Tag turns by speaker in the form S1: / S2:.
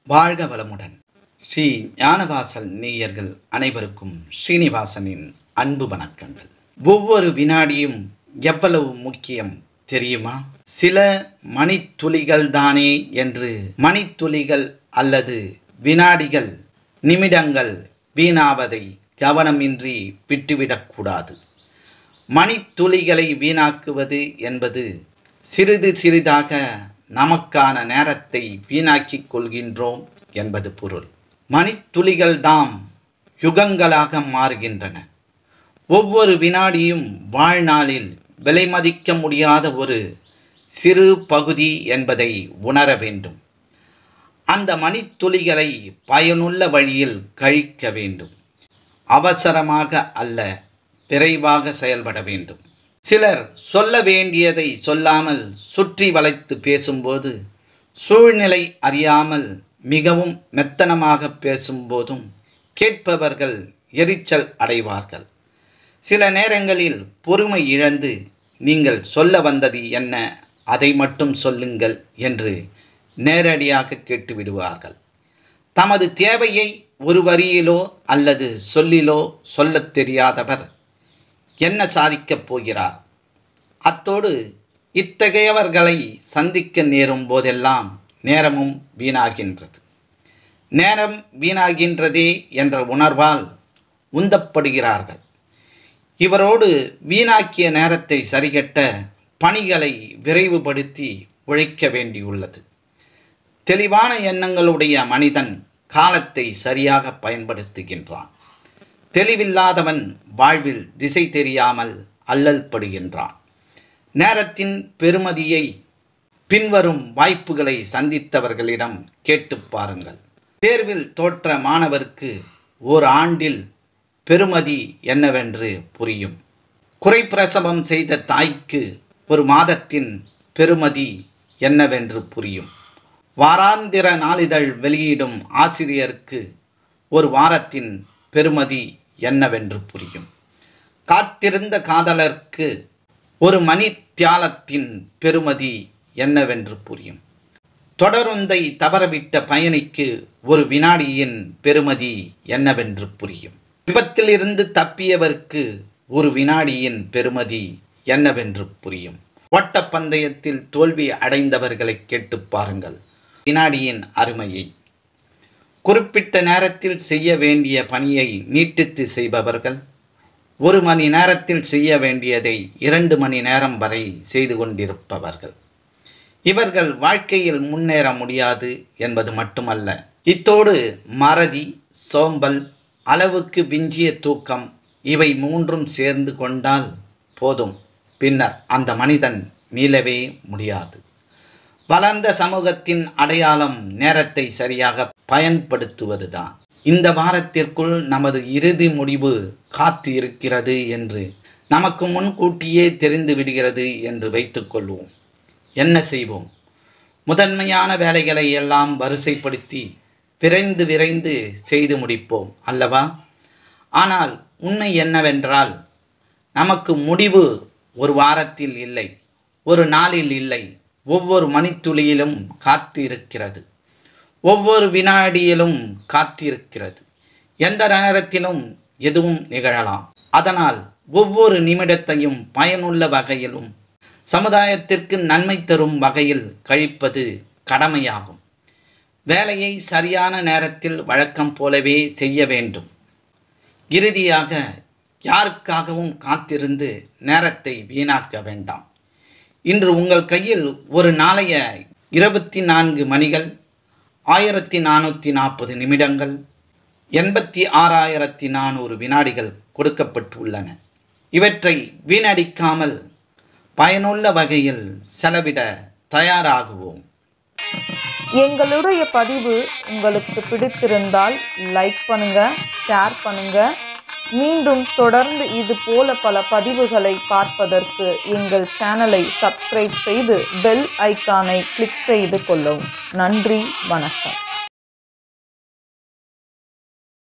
S1: வாழ்க வளமுடன். ஸ்ரீ ஞானவாசல் நேயர்கள் அனைவருக்கும் ஸ்ரீனிவாசனின் அன்பு வணக்கங்கள். ஒவ்வொரு வினாடியும் எவ்வளவு முக்கியம் தெரியுமா? சில மணித்துளிகள் தானே என்று மணித்துளிகள் அல்லது வினாடிகள், நிமிடங்கள் வீணாவதை கவனமின்றி விட்டுவிடக்கூடாது. மணித்துளிகளை வீணாக்குவது என்பது சிறிது சிறிதாக நமக்கான நேரத்தை வீணாக்கிக் கொள்கின்றோம் என்பது பொருள். மணித்துளிகள் தாம் யுகங்களாக மாறுகின்றன. ஒவ்வொரு வினாடியும் வாழ்நாளில் விலைமதிக்க முடியாத ஒரு சிறு பகுதி என்பதை உணர வேண்டும். அந்த மணித்துளிகளை பயனுள்ள வழியில் கழிக்க வேண்டும். அவசரமாக அல்ல, விரைவாக செயல்பட வேண்டும். சிலர் சொல்ல வேண்டியதை சொல்லாமல் சுற்றி வளைத்து பேசும்போது, சூழ்நிலை அறியாமல் மிகவும் மெத்தனமாக பேசும்போதும் கேட்பவர்கள் எரிச்சல் அடைவார்கள். சில நேரங்களில் பொறுமை இழந்து, நீங்கள் சொல்ல வந்தது என்ன, அதை மட்டும் சொல்லுங்கள் என்று நேரடியாக கேட்டுவிடுவார்கள். தமது தேவையை ஒரு வரியிலோ அல்லது சொல்லிலோ சொல்லத் தெரியாதவர் என்ன சாதிக்கப் போகிறார்? அத்தோடு இத்தகையவர்களை சந்திக்க நேரும் போதெல்லாம் நேரமும் வீணாகின்றது. நேரம் வீணாகின்றதே என்ற உணர்வால் உந்தப்படுகிறார்கள். இவரோடு வீணாக்கிய நேரத்தை சரிகட்ட பணிகளை விரைவுபடுத்தி உழைக்க வேண்டியுள்ளது. தெளிவான எண்ணங்களுடைய மனிதன் காலத்தை சரியாக பயன்படுத்துகின்றான். தெளிவில்லாதவன் வாழ்வில் திசை தெரியாமல் அல்லல் படுகின்றான். நேரத்தின் பெருமதியை பின்வரும் வாய்ப்புகளை சந்தித்தவர்களிடம் கேட்டு பாருங்கள். தேர்வில் தோற்ற மாணவருக்கு ஓர் ஆண்டில் பெருமதி என்னவென்று புரியும். குறைப்பிரசவம் செய்த தாய்க்கு ஒரு மாதத்தின் பெருமதி என்னவென்று புரியும். வாராந்திர நாளிதழ் வெளியிடும் ஆசிரியருக்கு ஒரு வாரத்தின் பெருமதி என்னவென்று புரியும். காத்திருந்த காதலருக்கு ஒரு மணித்தியாலத்தின் பெருமதி என்னவென்று புரியும். தொடருந்தை தவறவிட்ட பயணிக்கு ஒரு வினாடியின் பெருமதி என்னவென்று புரியும். விபத்திலிருந்து தப்பியவருக்கு ஒரு வினாடியின் பெருமதி என்னவென்று புரியும். ஓட்டப்பந்தயத்தில் தோல்வி அடைந்தவர்களை கேட்டு பாருங்கள் வினாடியின் அருமையை. குறிப்பிட்ட நேரத்தில் செய்ய வேண்டிய பணியை நீட்டித்து செய்பவர்கள் 1 மணி நேரத்தில் செய்ய வேண்டியதை 2 மணி நேரம் வரை செய்து கொண்டிருப்பவர்கள். இவர்கள் வாழ்க்கையில் முன்னேற முடியாது என்பது மட்டுமல்ல, இத்தோடு மறதி, சோம்பல், அளவுக்கு விஞ்சிய தூக்கம் இவை 3ம் சேர்ந்து கொண்டால் போதும், பின்னர் அந்த மனிதன் மீளவே முடியாது. வளர்ந்த சமூகத்தின் அடையாளம் நேரத்தை சரியாக பயன்படுத்துவதுதான். இந்த வாரத்திற்குள் நமது இறுதி முடிவு காத்து இருக்கிறது என்று நமக்கு முன்கூட்டியே தெரிந்து விடுகிறது என்று வைத்துக்கொள்வோம். என்ன செய்வோம்? முதன்மையான வேலைகளை எல்லாம் வரிசைப்படுத்தி விரைந்து செய்து முடிப்போம் அல்லவா? ஆனால் உண்மை என்னவென்றால், நமக்கு முடிவு ஒரு வாரத்தில் இல்லை, ஒரு நாளில் இல்லை, ஒவ்வொரு மணித்துளியிலும் காத்து இருக்கிறது. ஒவ்வொரு வினாடியிலும் காத்திருக்கிறது. எந்த நேரத்திலும் எதுவும் நிகழலாம். அதனால் ஒவ்வொரு நிமிடத்தையும் பயனுள்ள வகையிலும் சமுதாயத்திற்கு நன்மை தரும் வகையில் கழிப்பது கடமையாகும். வேலையை சரியான நேரத்தில் வழக்கம் போலவே செய்ய வேண்டும். இறுதியாக யாருக்காகவும் காத்திருந்து நேரத்தை வீணாக்க வேண்டாம். இன்று உங்கள் கையில் ஒரு நாளைய 24 மணிகள், 1440 நிமிடங்கள், 86,400 வினாடிகள் கொடுக்கப்பட்டுள்ளன. இவற்றை வீணடிக்காமல் பயனுள்ள வகையில் செலவிட தயாராகுவோம்.
S2: எங்களுடைய பதிவு உங்களுக்கு பிடித்திருந்தால் லைக் பண்ணுங்க, ஷேர் பண்ணுங்க. மீண்டும் தொடர்ந்து இது போல பல பதிவுகளை பார்ப்பதற்கு எங்கள் சேனலை சப்ஸ்கிரைப் செய்து பெல் ஐக்கானை கிளிக் செய்து கொள்ளவும். நன்றி, வணக்கம்.